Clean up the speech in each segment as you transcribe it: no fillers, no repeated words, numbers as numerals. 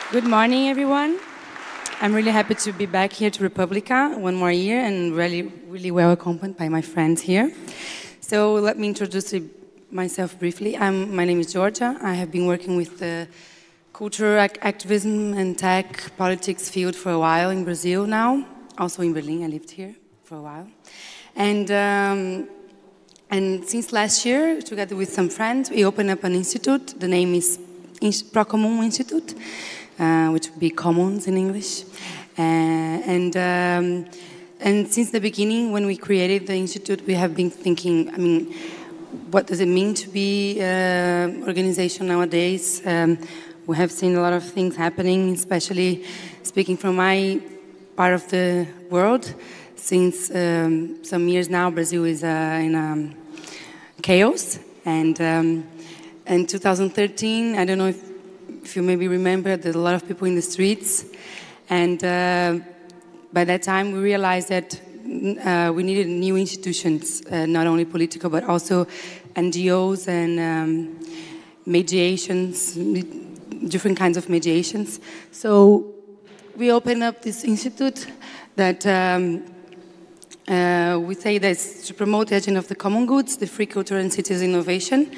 Good morning, everyone. I'm really happy to be back here to Republica one more year and really well accompanied by my friends here. So let me introduce myself briefly. My name is Georgia. I have been working with the culture, activism, and tech politics field for a while in Brazil now. Also in Berlin, I lived here for a while. And since last year, together with some friends, we opened up an institute. The name is Procomum Institute, which would be commons in English. And since the beginning, when we created the institute, we have been thinking, what does it mean to be an organization nowadays? We have seen a lot of things happening, especially speaking from my part of the world. Since some years now, Brazil is in chaos. And in 2013, I don't know if you maybe remember, there's a lot of people in the streets. And by that time, we realized that we needed new institutions, not only political, but also NGOs and mediations, different kinds of mediations. So we opened up this institute that we say that's to promote the agenda of the common goods, the free culture and citizen innovation.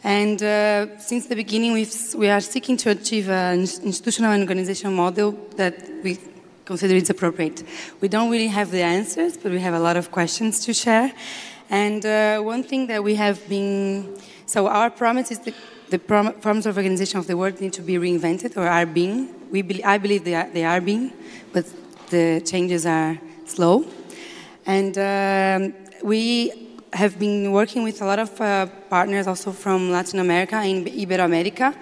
And since the beginning, we are seeking to achieve an institutional and organizational model that we consider is appropriate. We don't really have the answers, but we have a lot of questions to share. And one thing that we have been, so our promise is the forms of organization of the world need to be reinvented or are being. I believe they are being, but the changes are slow. And we have been working with a lot of partners also from Latin America and Ibero-America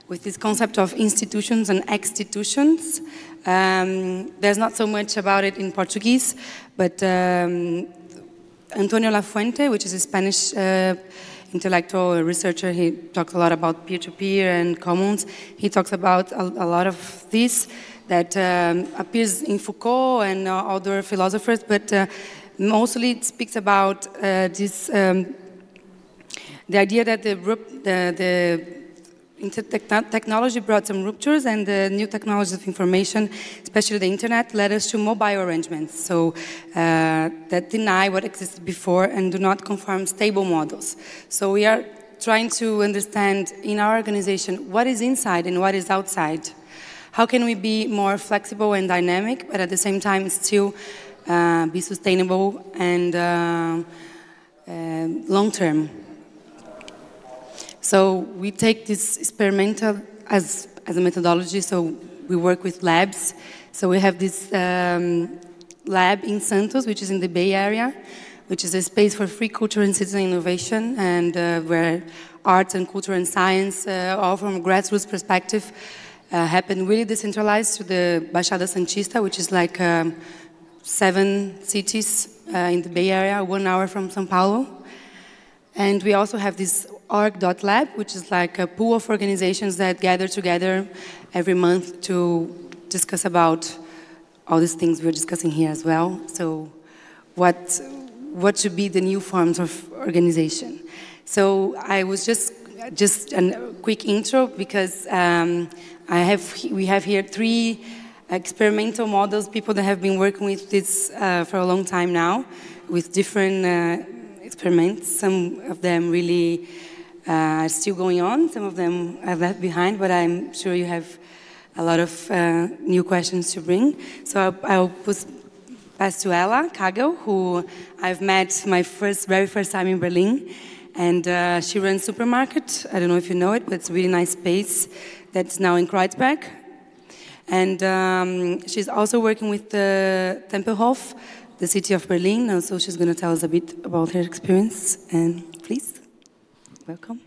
with this concept of institutions and exstitutions. There's not so much about it in Portuguese, but Antonio Lafuente, which is a Spanish intellectual researcher, he talks a lot about peer-to-peer and commons. He talks about a lot of this that appears in Foucault and other philosophers, but mostly it speaks about this, the idea that the technology brought some ruptures, and the new technologies of information, especially the internet, led us to mobile arrangements, so that deny what existed before and do not conform stable models. So we are trying to understand in our organization what is inside and what is outside. How can we be more flexible and dynamic, but at the same time still be sustainable and long-term. So we take this experimental as a methodology, so we work with labs. So we have this lab in Santos, which is in the Bay Area, which is a space for free culture and citizen innovation, and where arts and culture and science, all from a grassroots perspective, happen really decentralized to the Baixada Santista, which is like 7 cities in the Bay Area, 1 hour from São Paulo. And we also have this org.lab, which is like a pool of organizations that gather together every month to discuss about all these things we're discussing here as well. So what should be the new forms of organization? So I was just a quick intro, because we have here 3 experimental models, people that have been working with this for a long time now, with different experiments. Some of them really are still going on, some of them are left behind, but I'm sure you have a lot of new questions to bring. So I'll pass to Ela Kagel, who I've met my very first time in Berlin, and she runs Supermarket. I don't know if you know it, but it's a really nice space that's now in Kreuzberg. And she's also working with the Tempelhof, the city of Berlin, and so she's going to tell us a bit about her experience. And please, welcome.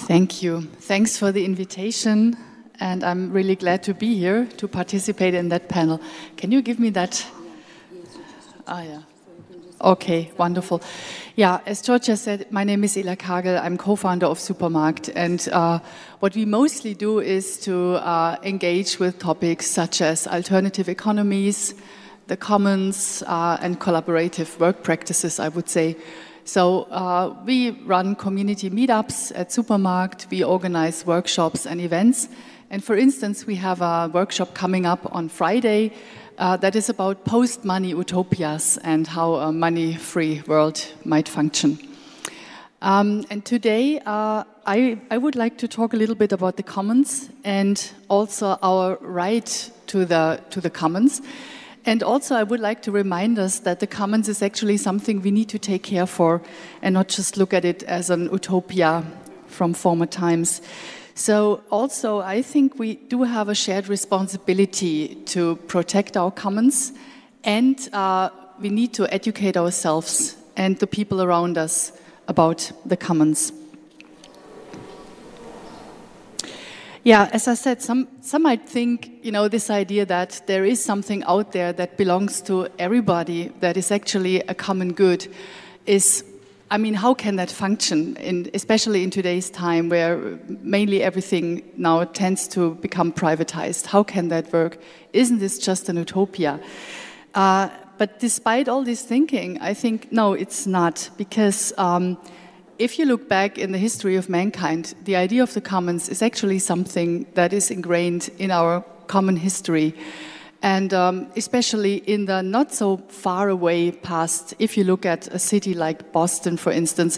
Thank you. Thanks for the invitation, and I'm really glad to be here to participate in that panel. Can you give me that? Ah, yeah. Okay, wonderful. Yeah, as Georgia said, my name is Ela Kagel. I'm co-founder of Supermarkt, and what we mostly do is to engage with topics such as alternative economies, the commons, and collaborative work practices, I would say. So we run community meetups at supermarket, we organize workshops and events. And for instance, we have a workshop coming up on Friday that is about post-money utopias and how a money-free world might function. And today, I would like to talk a little bit about the commons and also our right to the commons. And also, I would like to remind us that the commons is actually something we need to take care for and not just look at it as an utopia from former times. So also, I think we do have a shared responsibility to protect our commons, and we need to educate ourselves and the people around us about the commons. Yeah, as I said, some might think, you know, this idea that there is something out there that belongs to everybody, that is actually a common good, is, I mean, how can that function, especially in today's time where mainly everything now tends to become privatized? How can that work? Isn't this just an utopia? But despite all this thinking, I think, no, it's not, because if you look back in the history of mankind, the idea of the commons is actually something that is ingrained in our common history. And especially in the not so far away past, if you look at a city like Boston, for instance,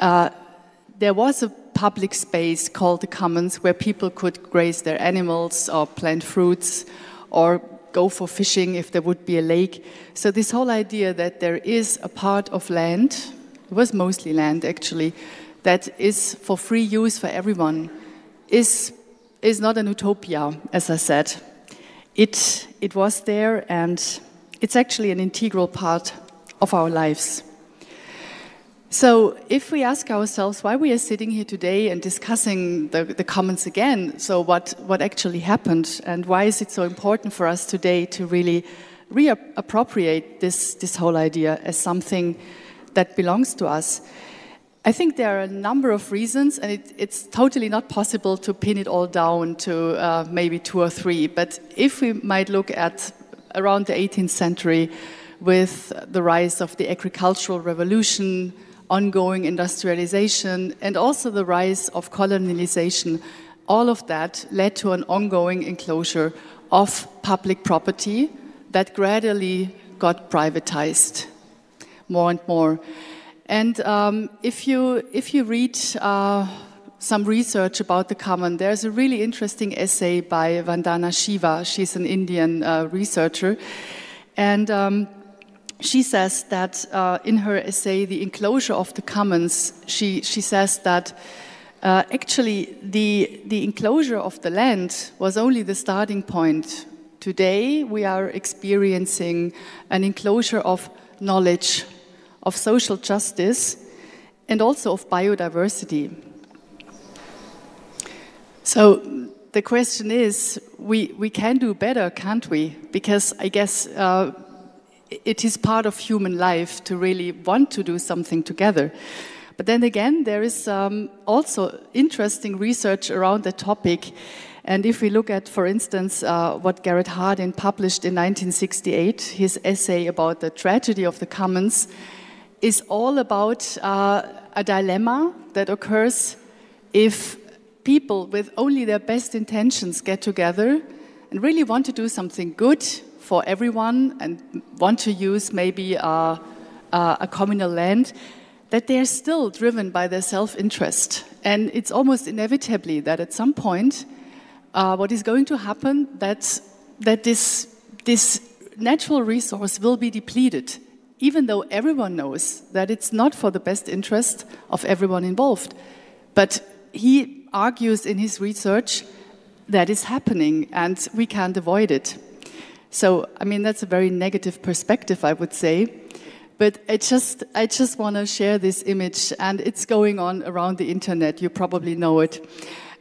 there was a public space called the commons where people could graze their animals or plant fruits or go for fishing if there would be a lake. So this whole idea that there is a part of land, it was mostly land actually, that is for free use for everyone is not an utopia, as I said. It was there, and it's actually an integral part of our lives. So if we ask ourselves why we are sitting here today and discussing the commons again, so what actually happened, and why is it so important for us today to really reappropriate this whole idea as something that belongs to us? I think there are a number of reasons, and it's totally not possible to pin it all down to maybe 2 or 3. But if we might look at around the 18th century with the rise of the agricultural revolution, ongoing industrialization, and also the rise of colonialization, all of that led to an ongoing enclosure of public property that gradually got privatized more and more. And if you read some research about the common, there's a really interesting essay by Vandana Shiva. She's an Indian researcher. And she says that in her essay, The Enclosure of the Commons, she says that actually the enclosure of the land was only the starting point. Today, we are experiencing an enclosure of knowledge, of social justice, and also of biodiversity. So the question is, we can do better, can't we? Because I guess it is part of human life to really want to do something together. But then again, there is also interesting research around the topic. And if we look at, for instance, what Garrett Hardin published in 1968, his essay about the tragedy of the commons is all about a dilemma that occurs if people with only their best intentions get together and really want to do something good for everyone and want to use maybe a communal land, that they are still driven by their self-interest. And it's almost inevitably that at some point, what is going to happen, that this natural resource will be depleted, even though everyone knows that it's not for the best interest of everyone involved. But he argues in his research that is happening and we can't avoid it. So, I mean, that's a very negative perspective, I would say. But I just want to share this image, and it's going on around the internet. You probably know it.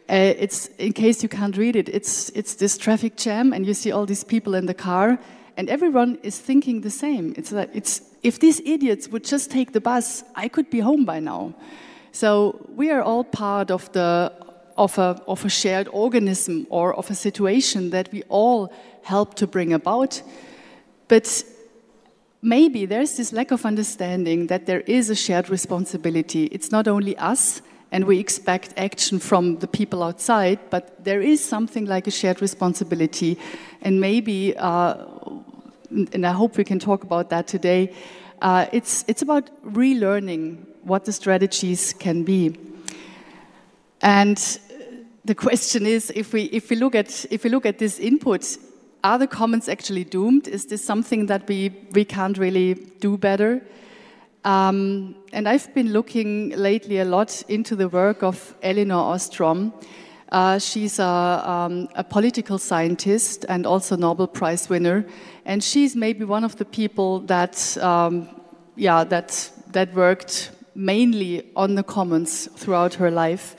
It's, in case you can't read it, it's this traffic jam, and you see all these people in the car, and everyone is thinking the same. It's like, if these idiots would just take the bus, I could be home by now. So we are all part of a shared organism or of a situation that we all help to bring about. But maybe there's this lack of understanding that there is a shared responsibility. It's not only us, and we expect action from the people outside, but there is something like a shared responsibility. And maybe, and I hope we can talk about that today, it's about relearning what the strategies can be. And the question is, if we look at this input, are the commons actually doomed? Is this something that we can't really do better? And I've been looking lately a lot into the work of Elinor Ostrom. She's a political scientist and also Nobel Prize winner, and she's maybe one of the people that that worked mainly on the commons throughout her life.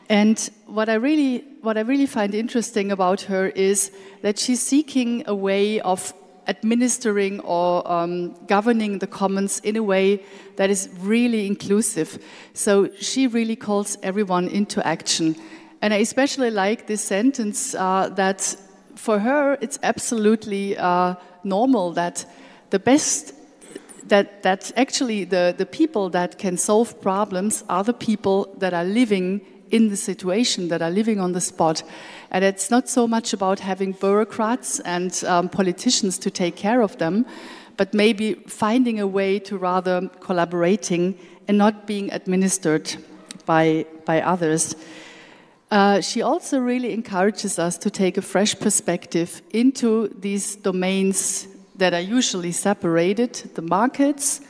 And what I really find interesting about her is that she's seeking a way of administering or governing the commons in a way that is really inclusive. So she really calls everyone into action. And I especially like this sentence that for her it's absolutely normal that the best, that actually the people that can solve problems are the people that are living in the situation, that are living on the spot. And it's not so much about having bureaucrats and politicians to take care of them, but maybe finding a way to rather collaborating and not being administered by others. She also really encourages us to take a fresh perspective into these domains that are usually separated, the markets,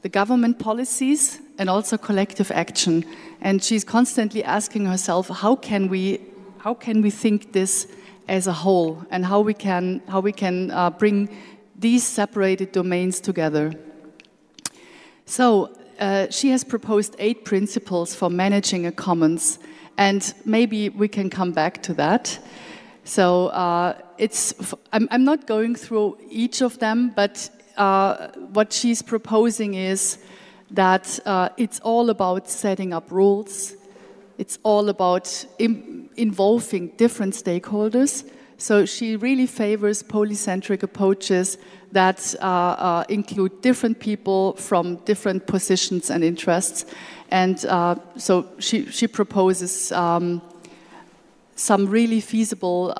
the government policies, and also collective action. And she's constantly asking herself, how can we think this as a whole, and how we can bring these separated domains together. So she has proposed 8 principles for managing a commons, and maybe we can come back to that. So I'm not going through each of them, but what she's proposing is that it's all about setting up rules. It's all about involving different stakeholders. So she really favors polycentric approaches that include different people from different positions and interests. And so she proposes some really feasible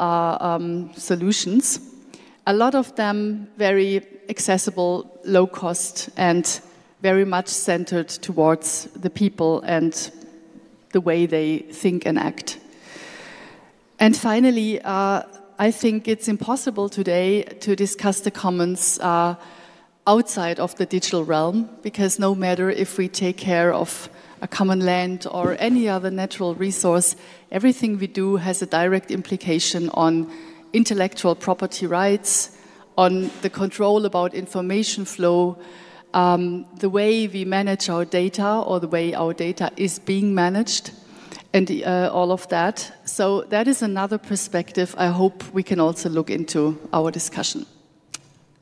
solutions. A lot of them very accessible, low cost, and very much centered towards the people and the way they think and act. And finally, I think it's impossible today to discuss the commons outside of the digital realm, because no matter if we take care of a common land or any other natural resource, everything we do has a direct implication on intellectual property rights, on the control about information flow, the way we manage our data or the way our data is being managed, and all of that. So that is another perspective I hope we can also look into our discussion.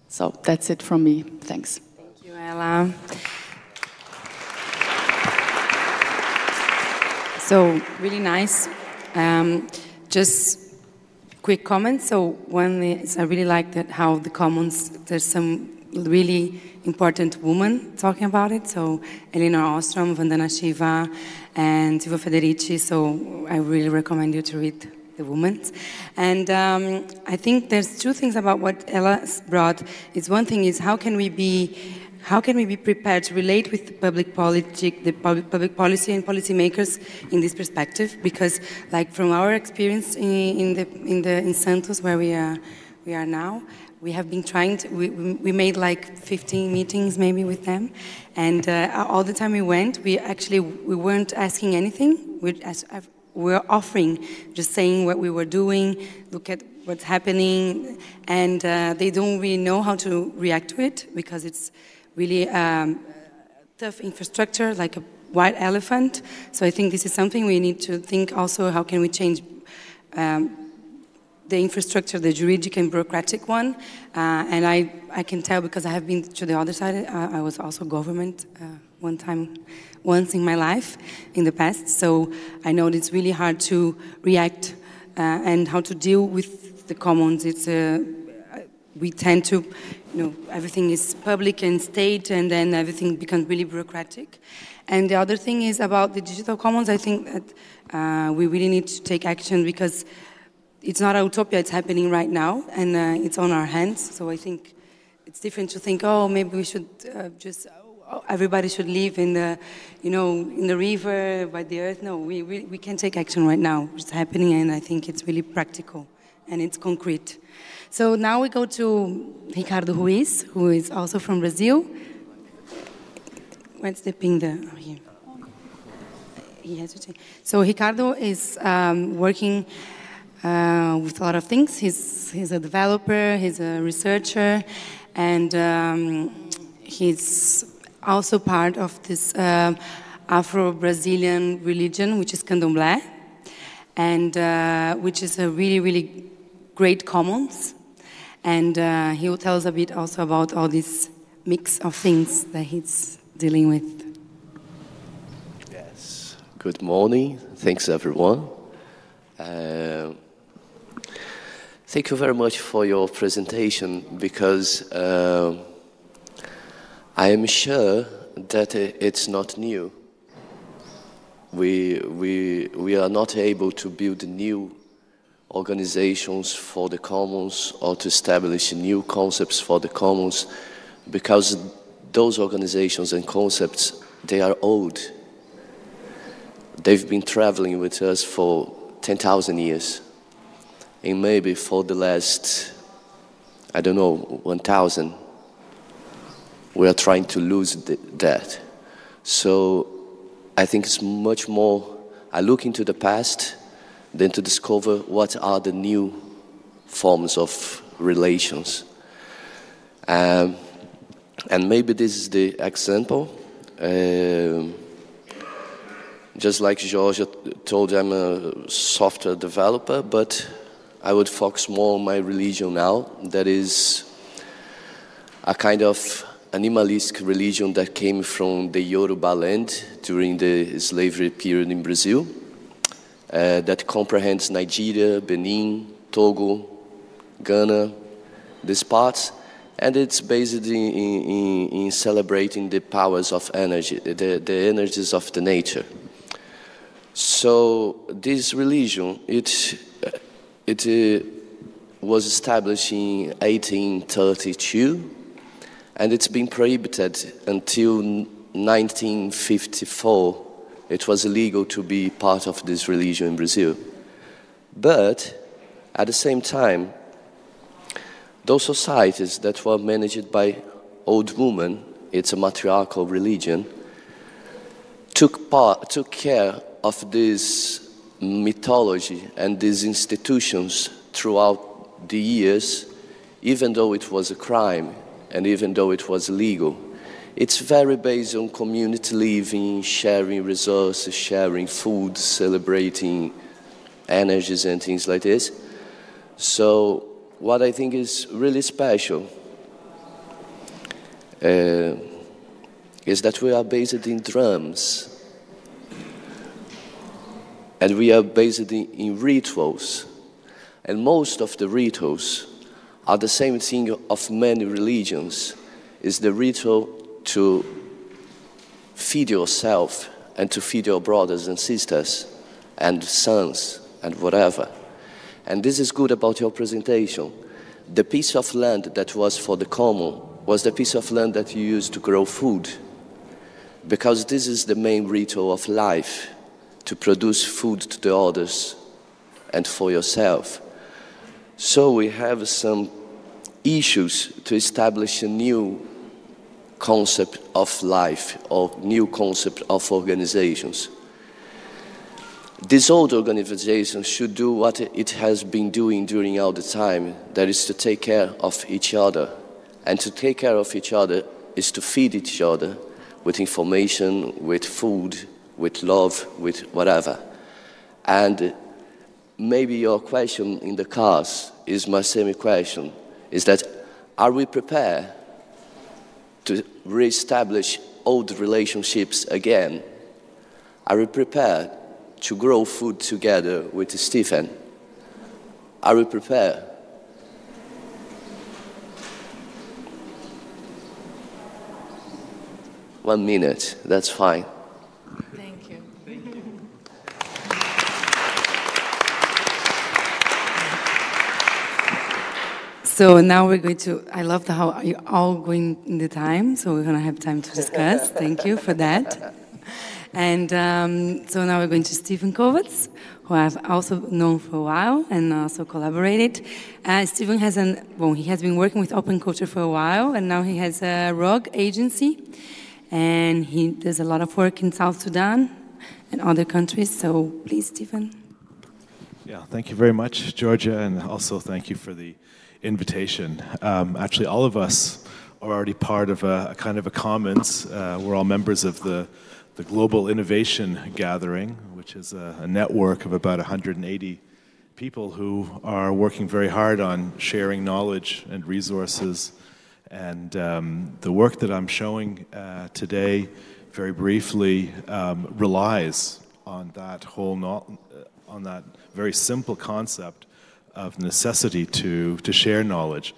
So that's it from me. Thanks. Thank you, Ela. So really nice. Just quick comments. So one is I really like that how the commons, there's some really important women talking about it. So Elinor Ostrom, Vandana Shiva, and Silvia Federici. So I really recommend you to read the women. And I think there's 2 things about what Ela brought. Is one thing is how can we be prepared to relate with the public policy and policymakers in this perspective? Because, like from our experience in Santos, where we are now, we have been trying to. We made like 15 meetings maybe with them, and all the time we went, we weren't asking anything. We were offering, just saying what we were doing, look at what's happening, and they don't really know how to react to it because it's really tough infrastructure, like a white elephant. So I think this is something we need to think also, how can we change the infrastructure, the juridic and bureaucratic one. And I can tell because I have been to the other side. I was also government once in my life in the past. So I know it's really hard to react and how to deal with the commons. we tend to, everything is public and state, and then everything becomes really bureaucratic. And the other thing is about the digital commons. I think that we really need to take action because it's not a utopia, it's happening right now, and it's on our hands. So I think it's different to think, oh, maybe we should everybody should live in the, in the river, by the earth. No, we can take action right now. It's happening, and I think it's really practical, and it's concrete. So now we go to Ricardo Ruiz, who is also from Brazil. Where's the ping there? Oh, here. He has to change. So Ricardo is working with a lot of things. He's a developer, he's a researcher, and he's also part of this Afro-Brazilian religion, which is Candomblé, and which is a really, really great commons. And he will tell us a bit also about all this mix of things that he's dealing with. Yes. Good morning. Thanks, everyone. Thank you very much for your presentation, because I am sure that it's not new. We are not able to build new organizations for the commons or to establish new concepts for the commons, because those organizations and concepts, they are old. They've been traveling with us for 10,000 years, and maybe for the last, I don't know, 1,000. We are trying to lose that. So I think it's much more, I look into the past than to discover what are the new forms of relations. And maybe this is the example. Just like Georgia told, I'm a software developer, but I would focus more on my religion now. That is a kind of animalistic religion that came from the Yoruba land during the slavery period in Brazil, that comprehends Nigeria, Benin, Togo, Ghana, these parts, and it's based in celebrating the powers of energy, the energies of the nature. So this religion, it was established in 1832, and it's been prohibited until 1954. It was illegal to be part of this religion in Brazil. But at the same time, those societies that were managed by old women, it's a matriarchal religion, took care of this mythology and these institutions throughout the years, even though it was a crime and even though it was illegal. It's very based on community living, sharing resources, sharing food, celebrating energies and things like this. So what I think is really special is that we are based in drums, and we are based in rituals. And most of the rituals are the same thing of many religions, is the ritual to feed yourself and to feed your brothers and sisters and sons and whatever. And this is good about your presentation. The piece of land that was for the common was the piece of land that you used to grow food, because this is the main ritual of life, to produce food to the others and for yourself. So we have some issues to establish a new concept of life or new concept of organizations. This old organization should do what it has been doing during all the time, that is to take care of each other. And to take care of each other is to feed each other with information, with food, with love, with whatever. And maybe your question in the class is my same question, is that are we prepared to reestablish old relationships again? Are we prepared to grow food together with Stephen? Are we prepared? 1 minute. That's fine. Thank you. So now we're going to, I love how you're all going in the time, so we're going to have time to discuss. Thank you for that. And so now we're going to Stephen Kovats, who I've also known for a while and also collaborated. Stephen has he has been working with open culture for a while, and now he has a RUG agency, and he does a lot of work in South Sudan and other countries. So please, Stephen. Yeah, thank you very much, Georgia, and also thank you for the invitation. Actually, all of us are already part of a kind of a commons. We're all members of the Global Innovation Gathering, which is a network of about 180 people who are working very hard on sharing knowledge and resources. And the work that I'm showing today, very briefly, relies on that on that very simple concept of necessity to share knowledge.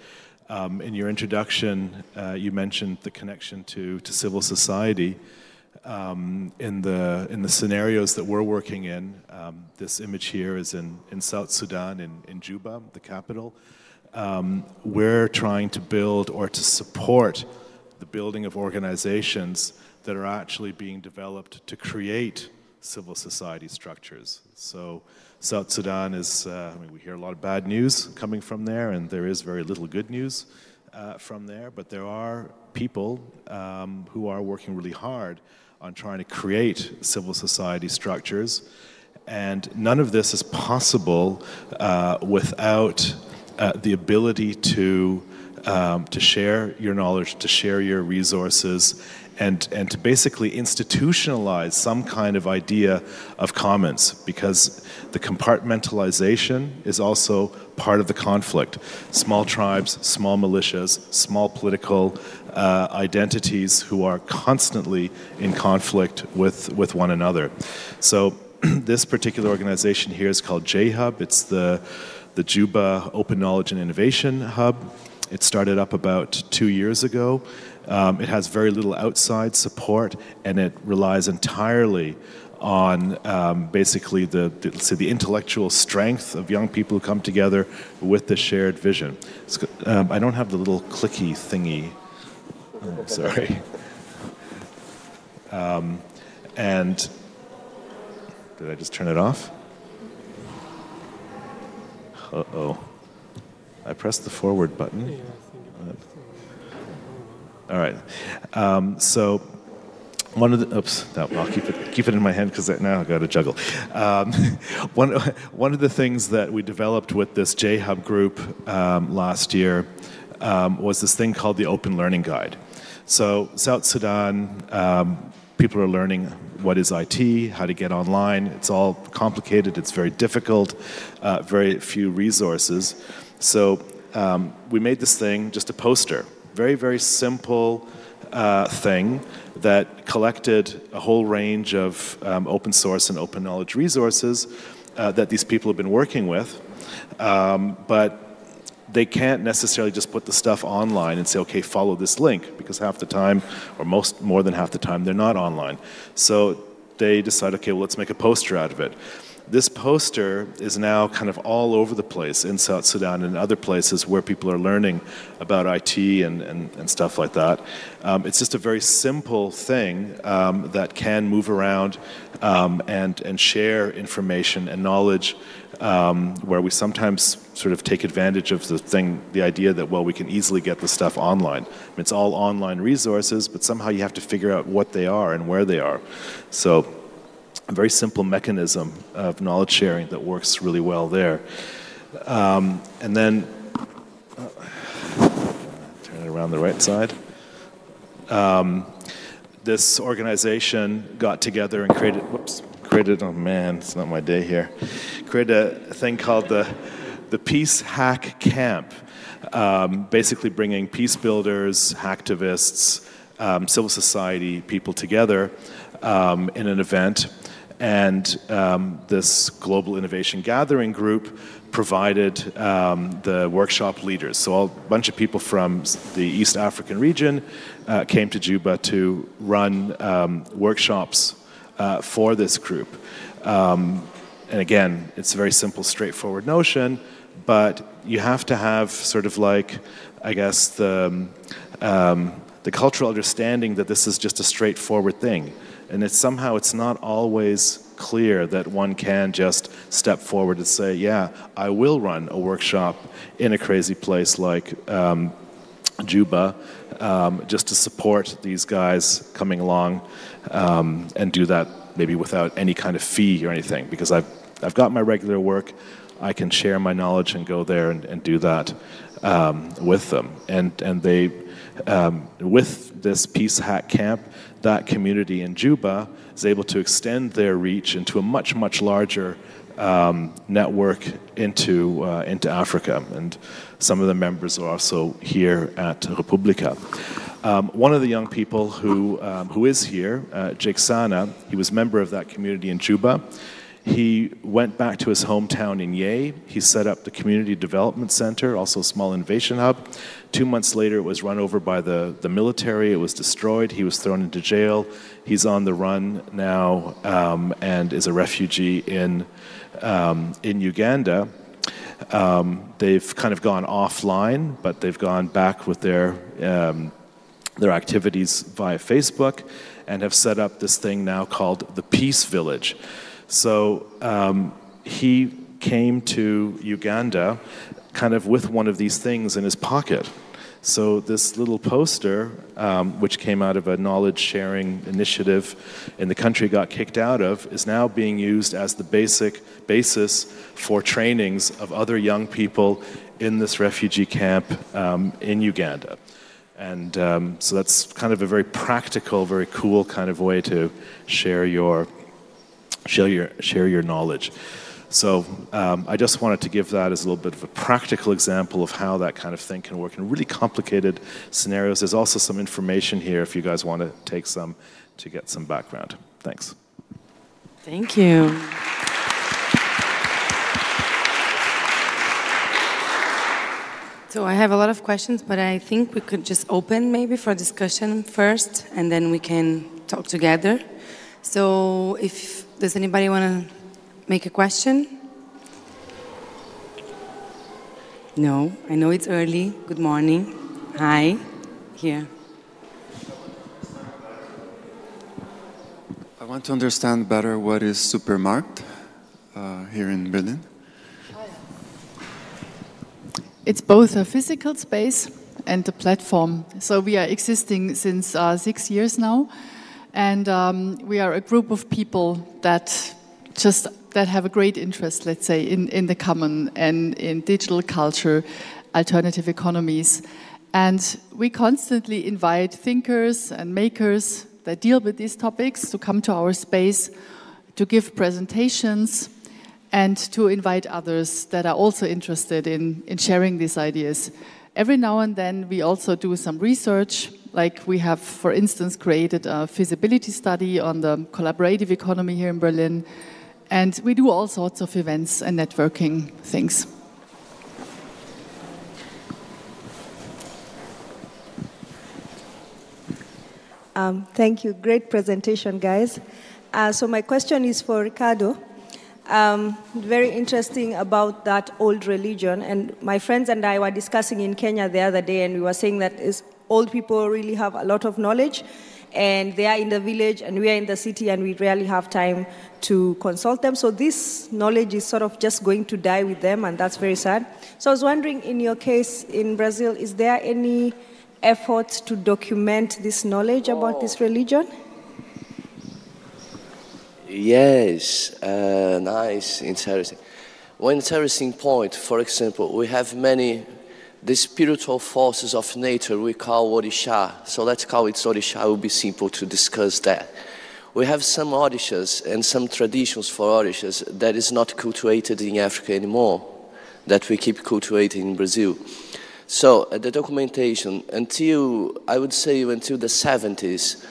In your introduction, you mentioned the connection to civil society. In the scenarios that we're working in, this image here is in South Sudan, in Juba, the capital. We're trying to build or to support the building of organizations that are actually being developed to create civil society structures. So South Sudan is, we hear a lot of bad news coming from there, and there is very little good news from there, but there are people who are working really hard on trying to create civil society structures, and none of this is possible without the ability to share your knowledge, to share your resources, and to basically institutionalize some kind of idea of commons, because the compartmentalization is also part of the conflict. Small tribes, small militias, small political identities who are constantly in conflict with one another. So this particular organization here is called J-Hub. It's the Juba Open Knowledge and Innovation Hub. It started up about 2 years ago. It has very little outside support, and it relies entirely on basically let's say the intellectual strength of young people who come together with the shared vision. I don't have the little clicky thingy. Oh, sorry. And did I just turn it off? Uh-oh. I pressed the forward button. All right. So one of the I'll keep it in my hand because now I've got to juggle. One of the things that we developed with this J-Hub group last year was this thing called the Open Learning Guide. So South Sudan, people are learning what is IT, how to get online. It's all complicated. It's very difficult. Very few resources. So we made this thing, just a poster. Very, very simple thing that collected a whole range of open source and open knowledge resources that these people have been working with. But they can't necessarily just put the stuff online and say, okay, follow this link, because half the time, or more than half the time, they're not online. So they decide, okay, well, let's make a poster out of it. This poster is now kind of all over the place in South Sudan and other places where people are learning about IT and stuff like that. It's just a very simple thing that can move around and share information and knowledge, where we sometimes sort of take advantage of the idea that, well, we can easily get the stuff online. I mean, it's all online resources, but somehow you have to figure out what they are and where they are. So a very simple mechanism of knowledge sharing that works really well there. And then, turn it around the right side. This organization got together and created, oh man, it's not my day here, created a thing called the Peace Hack Camp, basically bringing peace builders, hacktivists, civil society people together in an event. And this Global Innovation Gathering group provided the workshop leaders. So a bunch of people from the East African region came to Juba to run workshops for this group. And again, it's a very simple, straightforward notion, but you have to have sort of like, I guess, the cultural understanding that this is just a straightforward thing. And it's somehow, it's not always clear that one can just step forward and say, yeah, I will run a workshop in a crazy place like Juba, just to support these guys coming along and do that maybe without any kind of fee or anything, because I've got my regular work, I can share my knowledge and go there and do that with them. And they, with this Peace Hack Camp, that community in Juba is able to extend their reach into a much, much larger network into Africa. And some of the members are also here at Republica. One of the young people who is here, Jake Sana, he was a member of that community in Juba. He went back to his hometown in Yei. He set up the Community Development Center, also a small innovation hub. 2 months later, it was run over by the military. It was destroyed. He was thrown into jail. He's on the run now and is a refugee in Uganda. They've kind of gone offline, but they've gone back with their activities via Facebook and have set up this thing now called the Peace Village. So he came to Uganda kind of with one of these things in his pocket. So this little poster, which came out of a knowledge-sharing initiative in the country got kicked out of, is now being used as the basis for trainings of other young people in this refugee camp in Uganda. And so that's kind of a very practical, very cool kind of way to share your knowledge. So I just wanted to give that as a little bit of a practical example of how that kind of thing can work in really complicated scenarios. There's also some information here if you guys want to take some to get some background. Thanks. Thank you. So I have a lot of questions, but I think we could just open maybe for discussion first, and then we can talk together. So does anybody want to make a question? No, I know it's early. Good morning. Hi. Here. I want to understand better what is Supermarkt here in Berlin. It's both a physical space and a platform. So we are existing since 6 years now. And we are a group of people that have a great interest, let's say, in the common and in digital culture, alternative economies. And we constantly invite thinkers and makers that deal with these topics to come to our space, to give presentations, and to invite others that are also interested in sharing these ideas. Every now and then we also do some research, like we have, for instance, created a feasibility study on the collaborative economy here in Berlin, and we do all sorts of events and networking things. Thank you. Great presentation, guys. So my question is for Ricardo. Very interesting about that old religion. And my friends and I were discussing in Kenya the other day, and we were saying that old people really have a lot of knowledge, and they are in the village, and we are in the city, and we rarely have time to consult them. So this knowledge is sort of just going to die with them, and that's very sad. So I was wondering, in your case in Brazil, is there any effort to document this knowledge about this religion? Yes, nice, interesting. One interesting point, for example, we have the spiritual forces of nature we call Orisha. So let's call it Orisha, it will be simple to discuss that. We have some Orishas and some traditions for Orishas that is not cultivated in Africa anymore, that we keep cultivating in Brazil. So the documentation, I would say until the 70s,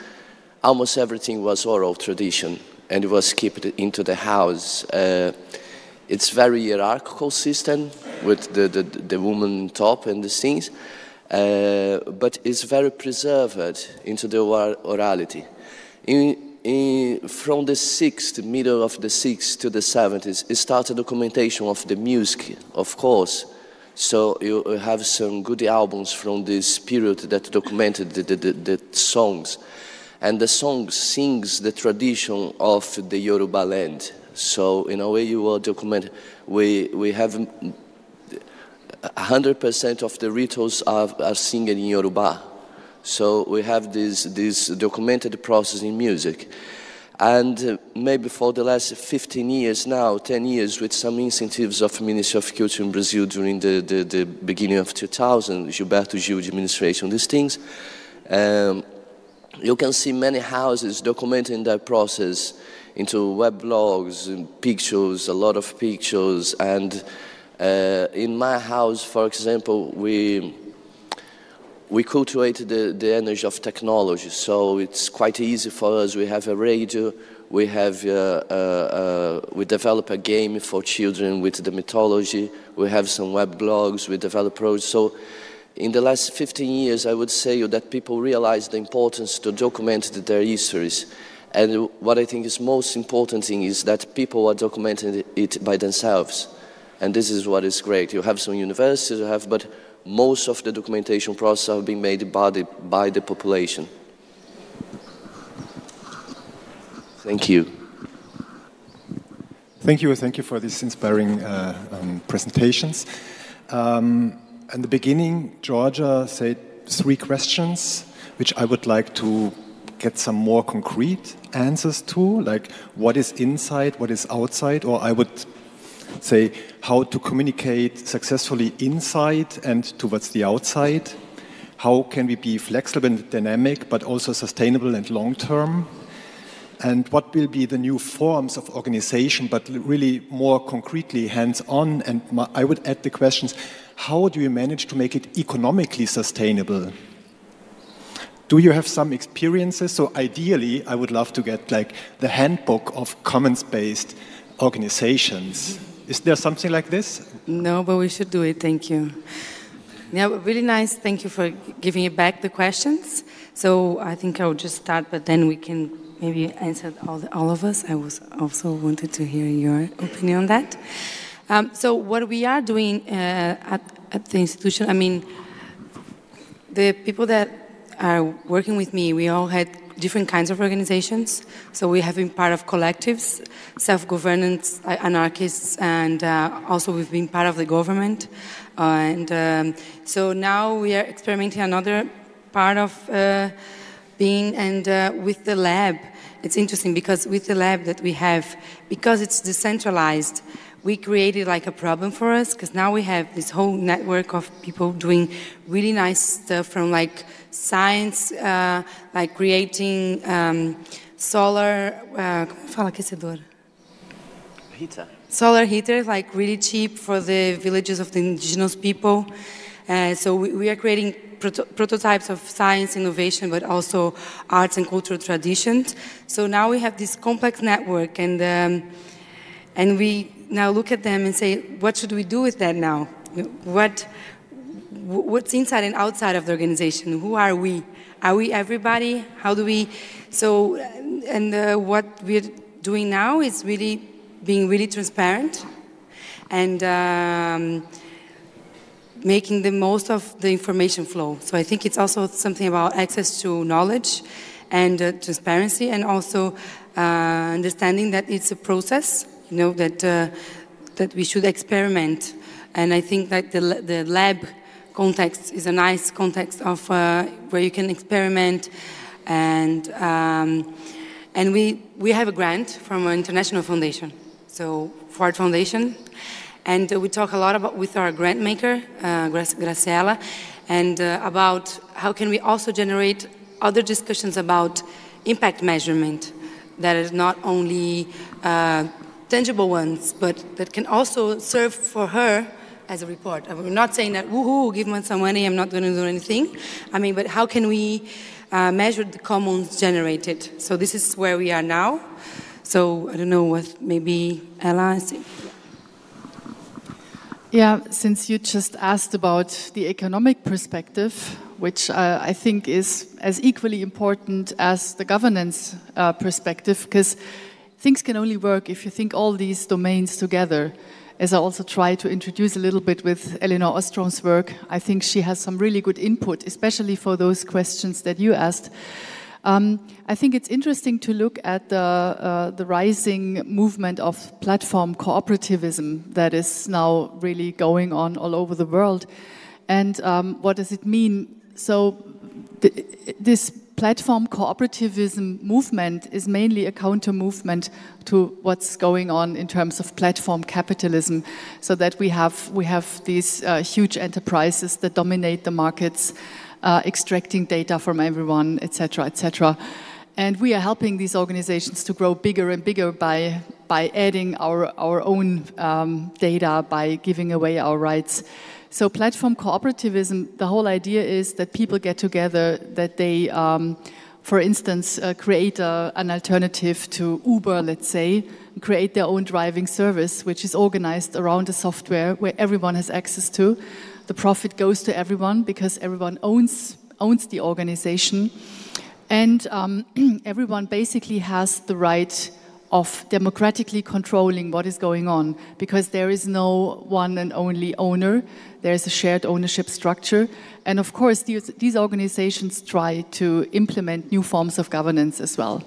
almost everything was oral tradition, and it was kept into the house. It's very hierarchical system with the woman top and the things, but it's very preserved into the orality. From the middle of the 60s to the 70s, it started documentation of the music, of course. So you have some good albums from this period that documented the songs. And the song sings the tradition of the Yoruba land. So in a way you will document, we have 100% of the rituals are singing in Yoruba. So we have this documented process in music. And maybe for the last 15 years now, 10 years, with some incentives of Ministry of Culture in Brazil during the beginning of 2000, Gilberto Gil administration, these things, you can see many houses documenting that process into web blogs, and pictures, a lot of pictures. And in my house, for example, we cultivate the energy of technology, so it's quite easy for us. We have a radio, we develop a game for children with the mythology, we have some web blogs, we develop projects. So in the last 15 years, I would say that people realize the importance to document their histories. And what I think is most important thing is that people are documenting it by themselves. And this is what is great. You have some universities, but most of the documentation process have been made by the population. Thank you. Thank you for these inspiring presentations. In the beginning, Georgia said 3 questions, which I would like to get some more concrete answers to, like what is inside, what is outside, or I would say how to communicate successfully inside and towards the outside. How can we be flexible and dynamic, but also sustainable and long-term? And what will be the new forms of organization, but really more concretely hands-on? And I would add the questions, how do you manage to make it economically sustainable? Do you have some experiences? So ideally, I would love to get like the handbook of commons-based organizations. Is there something like this? No, but we should do it. Thank you. Yeah, really nice. Thank you for giving it back the questions. So I think I will just start, but then we can maybe answer all of us. I was also wanted to hear your opinion on that. So what we are doing at the institution, I mean, the people that are working with me, we all had different kinds of organizations. So we have been part of collectives, self-governance, anarchists, and also we've been part of the government. So now we are experimenting another part of being, and with the lab. It's interesting because with the lab that we have, because it's decentralized, we created like a problem for us, because now we have this whole network of people doing really nice stuff, from like science, like creating solar, como fala aquecedor? Heater. Solar heaters, like really cheap for the villages of the indigenous people. So we are creating prototypes of science, innovation, but also arts and cultural traditions. So now we have this complex network, and we now look at them and say, what should we do with that now? What's inside and outside of the organization? Who are we? Are we everybody? How do we? So, and what we're doing now is really being really transparent and making the most of the information flow. So I think it's also something about access to knowledge and transparency, and also understanding that it's a process, you know, that we should experiment. And I think that the lab context is a nice context of where you can experiment. And we have a grant from an international foundation, so Ford Foundation. And we talk a lot about with our grant maker, Graciela, and about how can we also generate other discussions about impact measurement that is not only tangible ones, but that can also serve for her as a report. We're not saying that, woohoo, give me some money, I'm not going to do anything. I mean, but how can we measure the commons generated? So this is where we are now. So I don't know what maybe Ela. Yeah, since you just asked about the economic perspective, which I think is as equally important as the governance perspective, because things can only work if you think all these domains together. As I also try to introduce a little bit with Elinor Ostrom's work, I think she has some really good input, especially for those questions that you asked. I think it's interesting to look at the rising movement of platform cooperativism that is now really going on all over the world. And what does it mean? So this platform cooperativism movement is mainly a counter movement to what's going on in terms of platform capitalism, so that we have these huge enterprises that dominate the markets, extracting data from everyone, etc., etc. And we are helping these organizations to grow bigger and bigger by adding our own data, by giving away our rights. So platform cooperativism, the whole idea is that people get together, that they, for instance, create an alternative to Uber, let's say, create their own driving service, which is organized around a software where everyone has access to. The profit goes to everyone because everyone owns the organization. And everyone basically has the right of democratically controlling what is going on, because there is no one and only owner. There is a shared ownership structure. And of course, these organizations try to implement new forms of governance as well.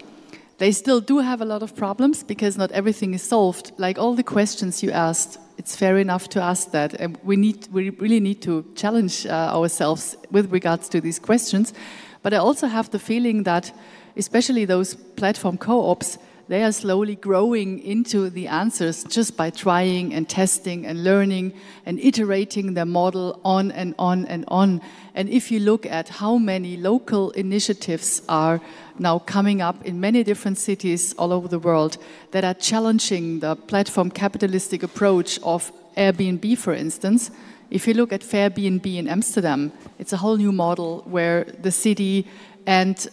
They still do have a lot of problems because not everything is solved. Like all the questions you asked, it's fair enough to ask that. And we really need to challenge ourselves with regards to these questions. But I also have the feeling that, especially those platform co-ops, they are slowly growing into the answers just by trying and testing and learning and iterating their model on and on and on. And if you look at how many local initiatives are now coming up in many different cities all over the world that are challenging the platform capitalistic approach of Airbnb, for instance. If you look at Fairbnb in Amsterdam, it's a whole new model where the city and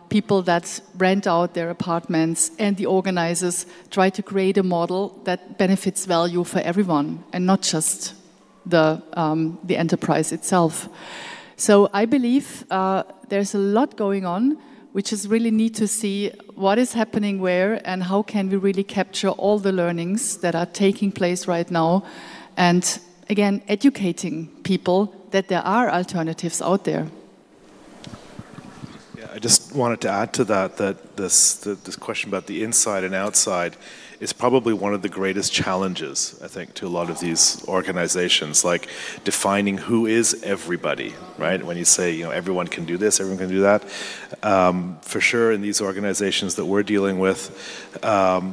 people that rent out their apartments and the organizers try to create a model that benefits value for everyone and not just the enterprise itself. So I believe there's a lot going on. We just really need to see what is happening where and how can we really capture all the learnings that are taking place right now, and again, educating people that there are alternatives out there. Yeah, I just wanted to add to that this question about the inside and outside is probably one of the greatest challenges, I think, to a lot of these organizations, like defining who is everybody, right? When you say, you know, everyone can do this, everyone can do that. For sure, in these organizations that we're dealing with,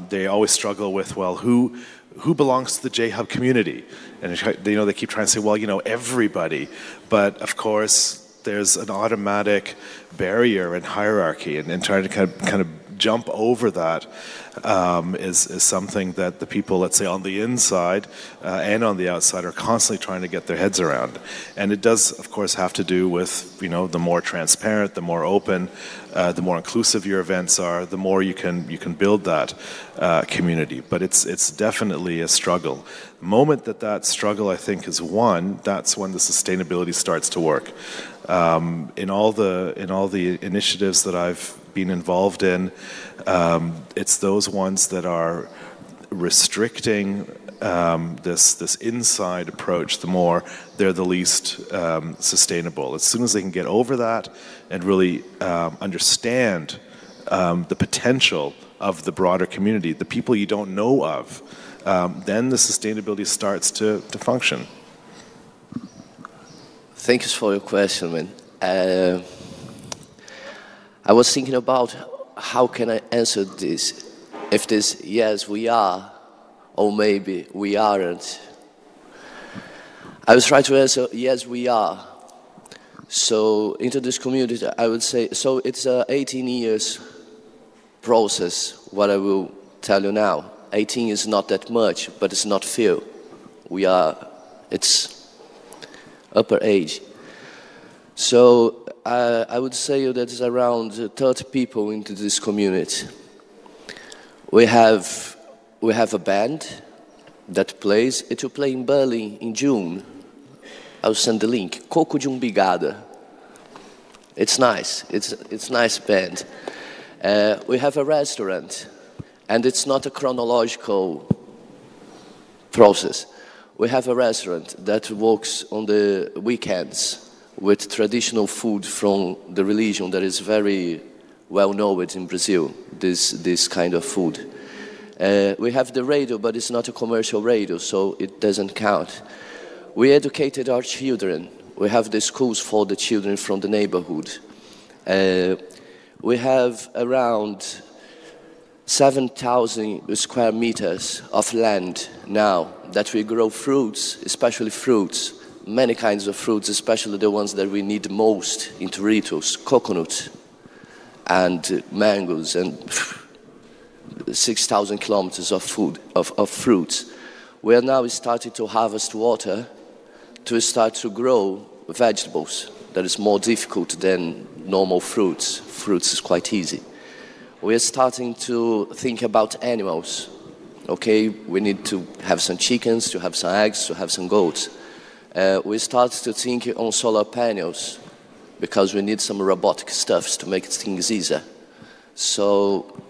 they always struggle with, well, who belongs to the J-Hub community? And they keep trying to say, well, everybody. But of course, there's an automatic barrier and hierarchy, and trying to kind of jump over that is something that the people, let's say, on the inside and on the outside are constantly trying to get their heads around. And it does, of course, have to do with, the more transparent, the more open, the more inclusive your events are, the more you can build that community. But it's definitely a struggle. The moment that struggle, I think, is won, that's when the sustainability starts to work. In all the initiatives that I've been involved in, it's those ones that are restricting this inside approach, the more they're the least sustainable. As soon as they can get over that and really understand the potential of the broader community, the people you don't know of, then the sustainability starts to function. Thank you for your question, man. I was thinking about how can I answer this. If this, yes, we are, or maybe we aren't. I was trying to answer, yes, we are. So into this community, I would say, so it's a 18 years process, what I will tell you now. 18 is not that much, but it's not few. It's upper age. So I would say that there's around 30 people into this community. We have a band, that plays. It will play in Berlin in June. I'll send the link. Coco de Umbigada. It's nice. It's nice band. We have a restaurant, and it's not a chronological process. We have a restaurant that works on the weekends with traditional food from the religion that is very well known in Brazil, this kind of food. We have the radio, but it's not a commercial radio, so it doesn't count. We educated our children. We have the schools for the children from the neighborhood. We have around 7,000 square meters of land now that we grow fruits, especially fruits, many kinds of fruits, especially the ones that we need most in Doritos, coconut and mangoes, and 6,000 kilometers of fruits. We are now starting to harvest water to start to grow vegetables. That is more difficult than normal fruits. Fruits is quite easy. We are starting to think about animals. Okay, we need to have some chickens, to have some eggs, to have some goats. We start to think on solar panels because we need some robotic stuffs to make things easier. So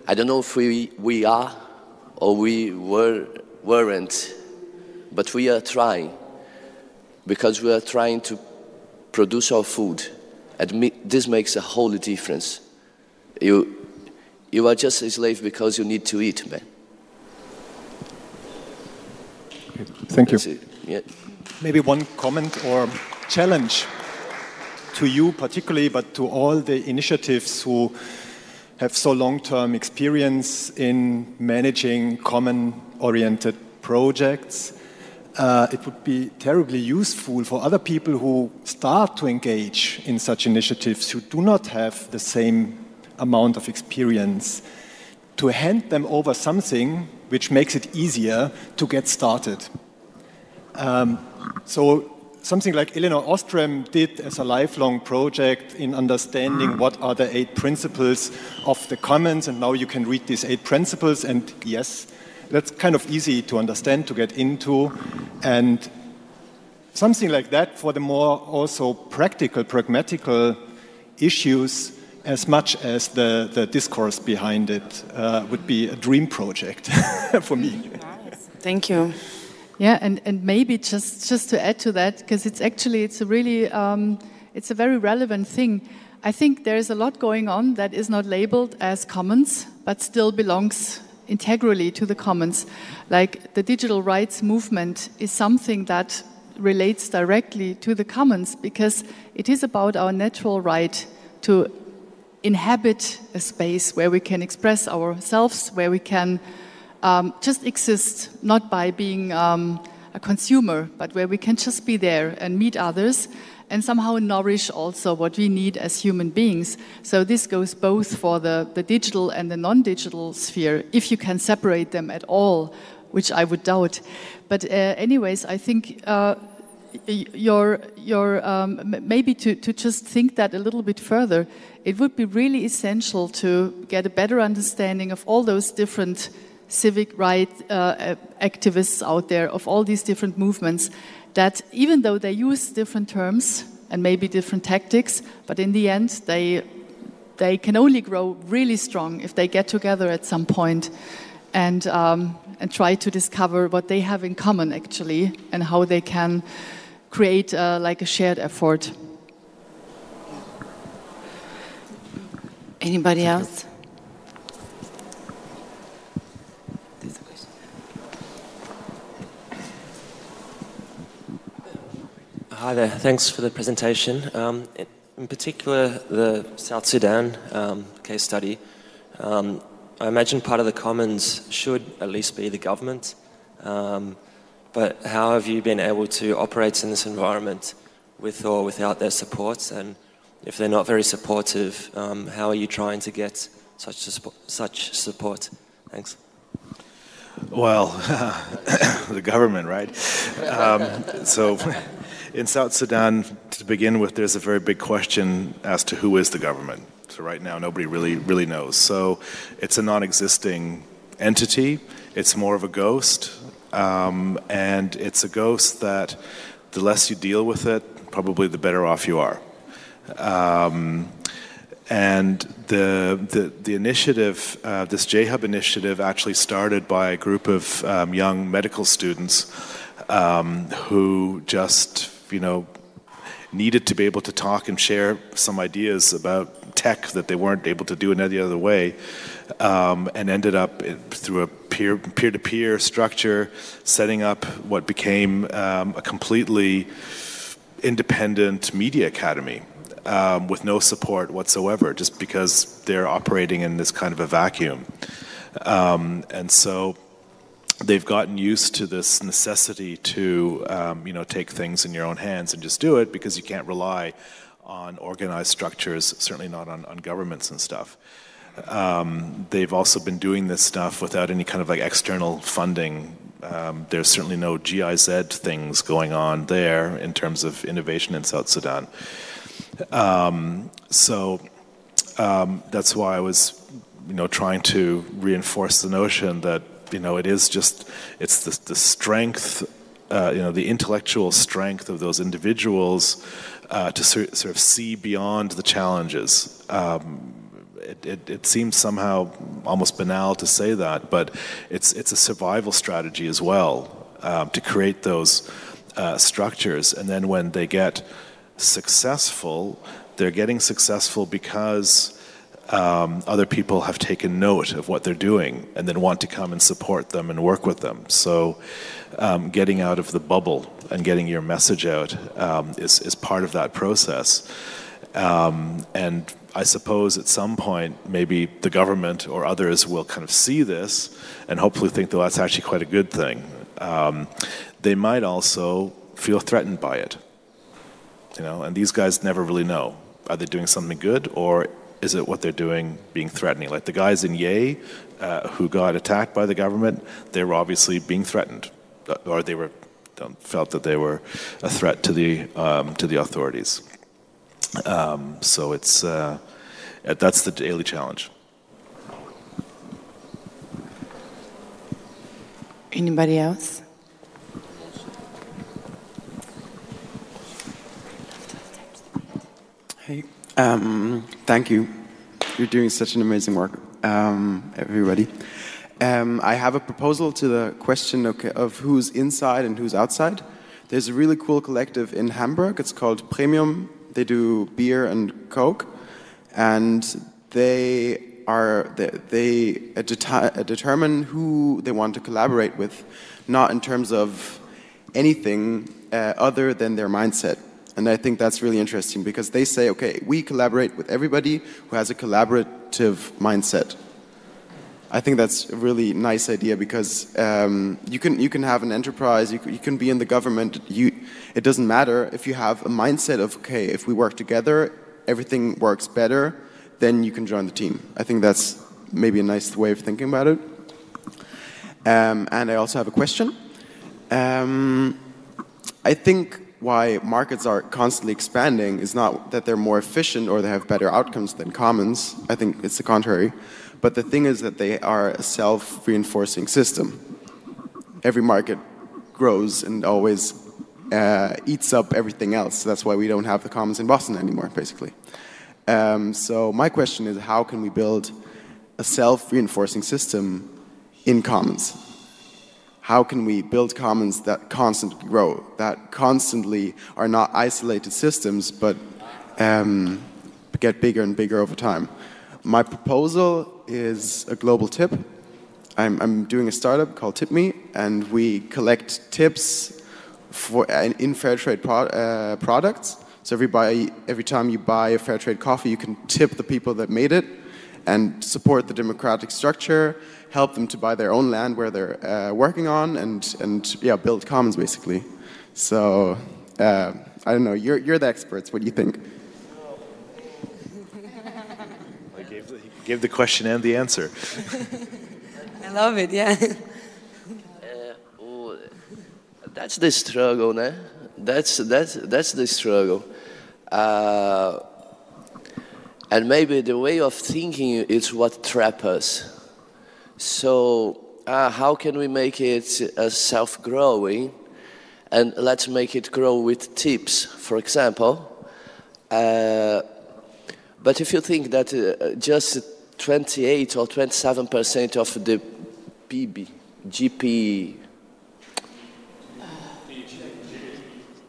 I don't know if we are or we weren't, but we are trying, because we are trying to produce our food, and this makes a whole difference. You are just a slave because you need to eat, man. Okay. Thank you. Yeah. Maybe one comment or challenge to you particularly, but to all the initiatives who have so long-term experience in managing common-oriented projects. It would be terribly useful for other people who start to engage in such initiatives who do not have the same amount of experience, to hand them over something which makes it easier to get started. So something like Elinor Ostrom did as a lifelong project in understanding what are the 8 principles of the commons, and now you can read these 8 principles, and yes, that's kind of easy to understand, to get into, and something like that for the more also practical, pragmatical issues, as much as the discourse behind it would be a dream project for me. Thank you. Yeah, and maybe just to add to that, because it's a really it's a very relevant thing. I think there is a lot going on that is not labeled as commons, but still belongs integrally to the commons. Like the digital rights movement is something that relates directly to the commons, because it is about our natural right to inhabit a space where we can express ourselves, where we can just exist, not by being a consumer, but where we can just be there and meet others and somehow nourish also what we need as human beings. So this goes both for the digital and the non-digital sphere, if you can separate them at all, which I would doubt. But anyways, I think maybe to just think that a little bit further, it would be really essential to get a better understanding of all those different civic rights activists out there, of all these different movements, that even though they use different terms and maybe different tactics, but in the end they can only grow really strong if they get together at some point and try to discover what they have in common actually, and how they can create like a shared effort. Anybody else? Hi there, thanks for the presentation. In particular, the South Sudan case study, I imagine part of the commons should at least be the government, but how have you been able to operate in this environment with or without their support? And if they're not very supportive, how are you trying to get such support? Thanks. Well, the government, right? So in South Sudan, to begin with, there's a very big question as to who is the government. So right now, nobody really knows. So it's a non-existing entity. It's more of a ghost. And it's a ghost that the less you deal with it, probably the better off you are. And the initiative, this J-Hub initiative, actually started by a group of young medical students who just, needed to be able to talk and share some ideas about tech that they weren't able to do in any other way, and ended up through a peer-to-peer structure setting up what became a completely independent media academy with no support whatsoever, just because they're operating in this kind of a vacuum. And so they've gotten used to this necessity to, take things in your own hands and just do it, because you can't rely on organized structures, certainly not on governments and stuff. They've also been doing this stuff without any kind of external funding. There's certainly no GIZ things going on there in terms of innovation in South Sudan. So that's why I was, trying to reinforce the notion that it's the strength, the intellectual strength of those individuals to sort of see beyond the challenges. It seems somehow almost banal to say that, but it's a survival strategy as well, to create those structures. And then when they get successful, they're getting successful because other people have taken note of what they're doing and then want to come and support them and work with them. So getting out of the bubble and getting your message out is part of that process. And I suppose at some point maybe the government or others will kind of see this and hopefully think that that's actually quite a good thing. They might also feel threatened by it, and these guys never really know. Are they doing something good, or is it what they're doing being threatening? Like the guys in Ye who got attacked by the government, they were obviously being threatened, or they felt that they were a threat to the authorities. So it's that's the daily challenge. Anybody else? Hey, thank you. You're doing such an amazing work, everybody. I have a proposal to the question of who's inside and who's outside. There's a really cool collective in Hamburg. It's called Premium. They do beer and Coke, and they determine who they want to collaborate with, not in terms of anything other than their mindset. And I think that's really interesting, because they say, okay, we collaborate with everybody who has a collaborative mindset. I think that's a really nice idea, because you can have an enterprise, you can be in the government. It doesn't matter if you have a mindset of, okay, if we work together, everything works better, then you can join the team. I think that's maybe a nice way of thinking about it. And I also have a question. I think why markets are constantly expanding is not that they're more efficient or they have better outcomes than commons. I think it's the contrary. But the thing is that they are a self-reinforcing system. Every market grows and always eats up everything else. That's why we don't have the commons in Boston anymore, basically. So my question is, how can we build a self-reinforcing system in commons? How can we build commons that constantly grow, that constantly are not isolated systems, but get bigger and bigger over time? My proposal is a global tip. I'm doing a startup called TipMe, and we collect tips in fair trade products. So every time you buy a fair trade coffee, you can tip the people that made it and support the democratic structure, help them to buy their own land where they're working on, and build commons, basically. So I don't know, you're the experts. What do you think? I gave the question and the answer. I love it, yeah. That's the struggle, né? That's the struggle. And maybe the way of thinking is what traps us. So how can we make it self-growing? And let's make it grow with tips, for example. But if you think that just 28 or 27% of the GP,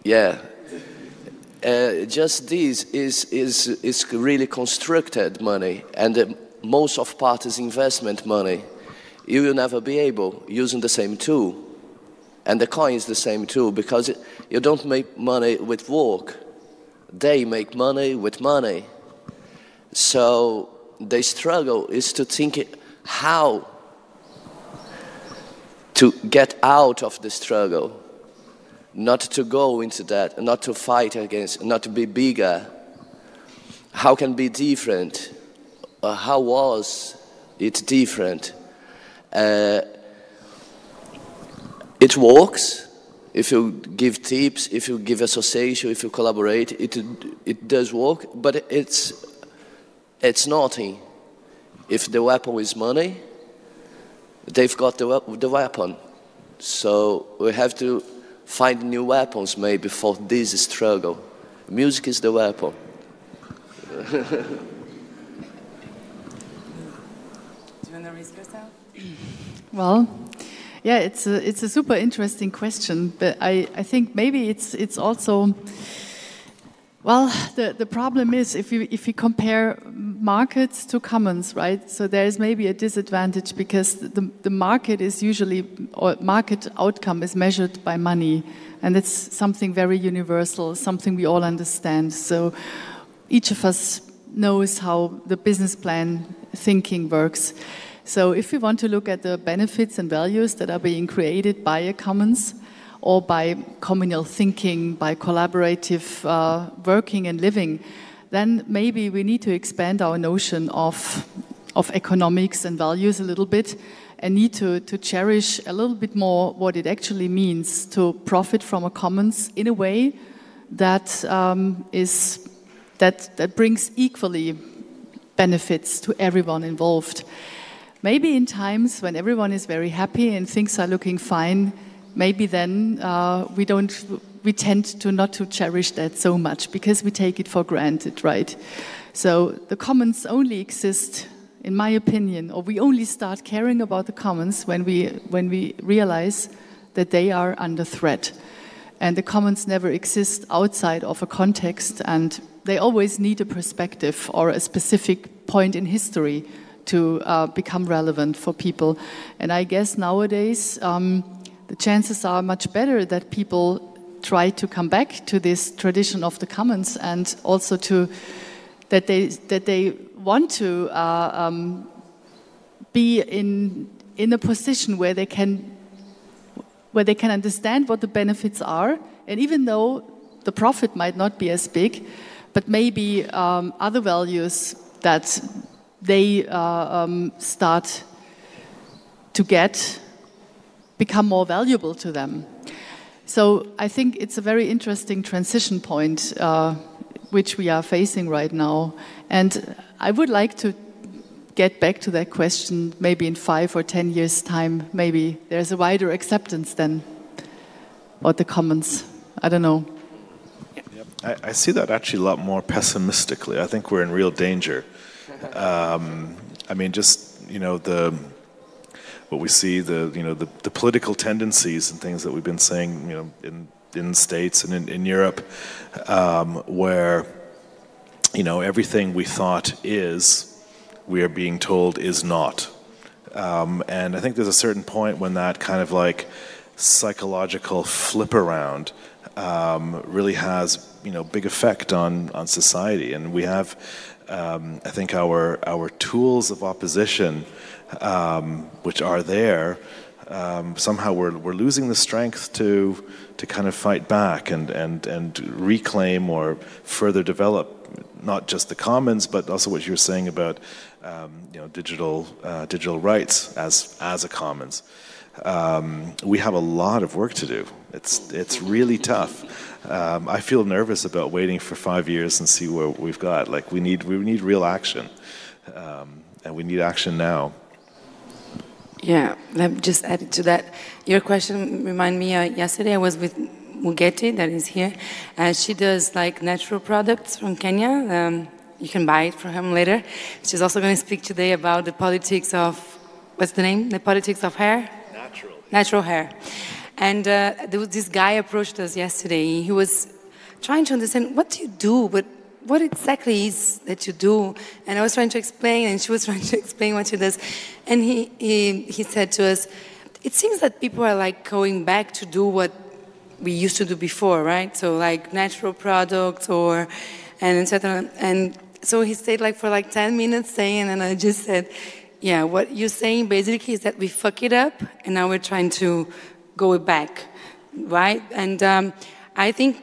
yeah, just this is really constructed money, and most of part is investment money. You will never be able using the same tool. And the coin is the same too, because you don't make money with work. They make money with money. So the struggle is to think how to get out of the struggle, not to go into that, not to fight against, not to be bigger. How can be different? How was it different? It works if you give tips, if you give association, if you collaborate. It does work, but it's nothing. If the weapon is money, they've got the weapon. So we have to find new weapons maybe for this struggle. Music is the weapon. Do you want to risk yourself? Well, yeah, it's a super interesting question, but I think maybe it's also, well, the problem is if you compare markets to commons, right? So there is maybe a disadvantage because the market is usually, or market outcome is measured by money, and it's something very universal, something we all understand. So each of us knows how the business plan thinking works. So if we want to look at the benefits and values that are being created by a commons or by communal thinking, by collaborative working and living, then maybe we need to expand our notion of economics and values a little bit and need to cherish a little bit more what it actually means to profit from a commons in a way that that brings equally benefits to everyone involved. Maybe in times when everyone is very happy and things are looking fine, maybe then we tend to not to cherish that so much because we take it for granted, right? So the commons only exist, in my opinion, or we only start caring about the commons when we realize that they are under threat. And the commons never exist outside of a context, and they always need a perspective or a specific point in history to become relevant for people. And I guess nowadays the chances are much better that people try to come back to this tradition of the commons, and also that they want to be in a position where they can understand what the benefits are, and even though the profit might not be as big, but maybe other values that they start to become more valuable to them. So I think it's a very interesting transition point which we are facing right now. And I would like to get back to that question maybe in 5 or 10 years' time. Maybe there's a wider acceptance then about the commons. I don't know. I see that actually a lot more pessimistically. I think we're in real danger. I mean, just what we see, the political tendencies and things that we've been saying, in the States and in Europe, where everything we thought we are being told is not, and I think there's a certain point when that kind of like psychological flip around really has big effect on society, and we have. I think our tools of opposition, which are there, somehow we're losing the strength to kind of fight back and reclaim or further develop not just the commons, but also what you were saying about digital rights as a commons. We have a lot of work to do. It's really tough. I feel nervous about waiting for 5 years and see where we've got. Like we need real action, and we need action now. Yeah, let me just add to that. Your question reminded me, yesterday I was with Mugeti, that is here. She does like natural products from Kenya. You can buy it from him later. She's also going to speak today about the politics of, what's the name? The politics of hair? Natural hair. And there was this guy approached us yesterday. He was trying to understand, what do you do? But what exactly is that you do? And I was trying to explain, and she was trying to explain what she does. And he said to us, it seems that people are like going back to do what we used to do before, right? So like natural products and etc. And so he stayed like for like 10 minutes saying, and I just said, yeah, what you're saying basically is that we fuck it up, and now we're trying to go back, right? And I think,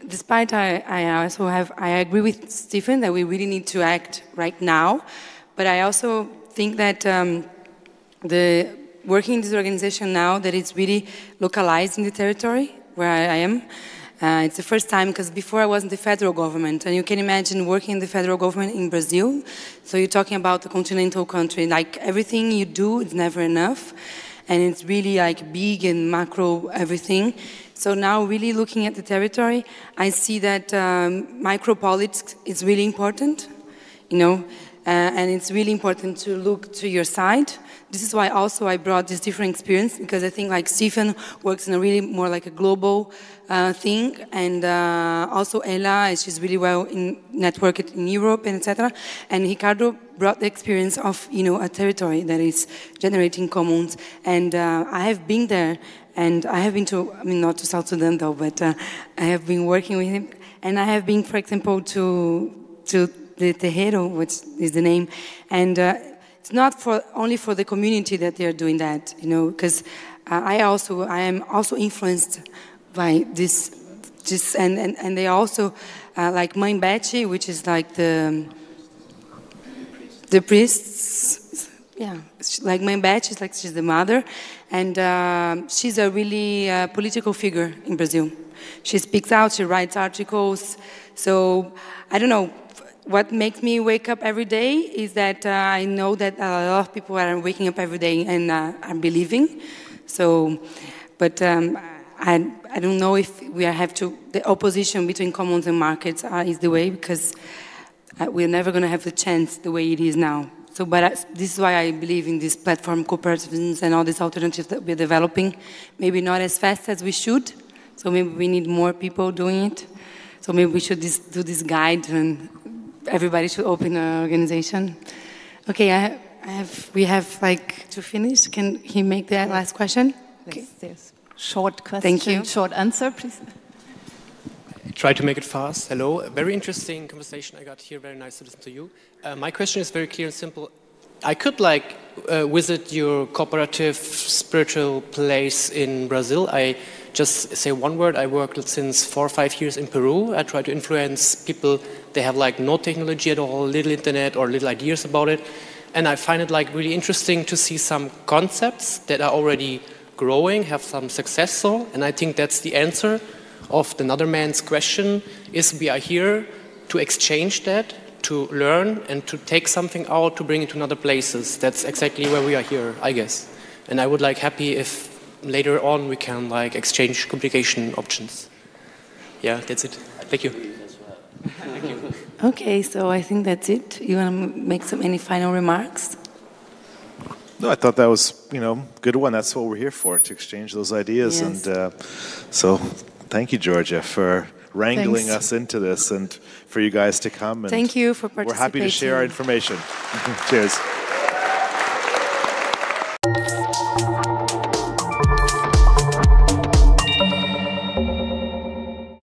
despite I agree with Stephen that we really need to act right now, but I also think that the working in this organization now that it's really localized in the territory where I am. It's the first time, because before I was in the federal government, and you can imagine working in the federal government in Brazil. So you're talking about a continental country, like everything you do is never enough, and it's really like big and macro everything. So now really looking at the territory, I see that micropolitics is really important, you know, and it's really important to look to your side. This is why also I brought this different experience, because I think like Stephen works in a really more like a global thing, and also Ela, she's really well networked in Europe and etc. And Ricardo brought the experience of, you know, a territory that is generating commons, and I have been there, and I have been to, I mean not to South Sudan though, but I have been working with him, and I have been, for example, to the Tejero, which is the name, and it's not only for the community that they are doing that, you know, because I am also influenced by this and they also like Mãe Betty, which is like the priests, yeah, like Mãe Betty is like she's the mother, and she's a really political figure in Brazil. She speaks out, she writes articles, so I don't know. What makes me wake up every day is that I know that a lot of people are waking up every day and are believing. So, but I don't know if we have to, the opposition between commons and markets is the way, because we're never going to have the chance the way it is now. So, but this is why I believe in this platform cooperativism and all these alternatives that we're developing. Maybe not as fast as we should. So maybe we need more people doing it. So maybe we should do this guide, and everybody should open an organization. Okay, we have like to finish. Can he make the last question? Okay. There's short question. Thank you. Short answer, please. Try to make it fast. Hello. A very interesting conversation I got here. Very nice to listen to you. My question is very clear and simple. I could like visit your cooperative spiritual place in Brazil. I just say one word. I worked since 4 or 5 years in Peru. I try to influence people. They have like no technology at all, little internet or little ideas about it. And I find it like really interesting to see some concepts that are already growing, have some success. So, and I think that's the answer of another man's question, is we are here to exchange that, to learn and to take something out, to bring it to other places. That's exactly where we are here, I guess. And I would like happy if later on we can like exchange communication options. Yeah, that's it. Thank you. Thank you. Okay, so I think that's it. You want to make any final remarks? No, I thought that was, you know, good one. That's what we're here for, to exchange those ideas. Yes. And so thank you, Georgia, for wrangling us into this and for you guys to come. And thank you for participating. We're happy to share our information. Cheers.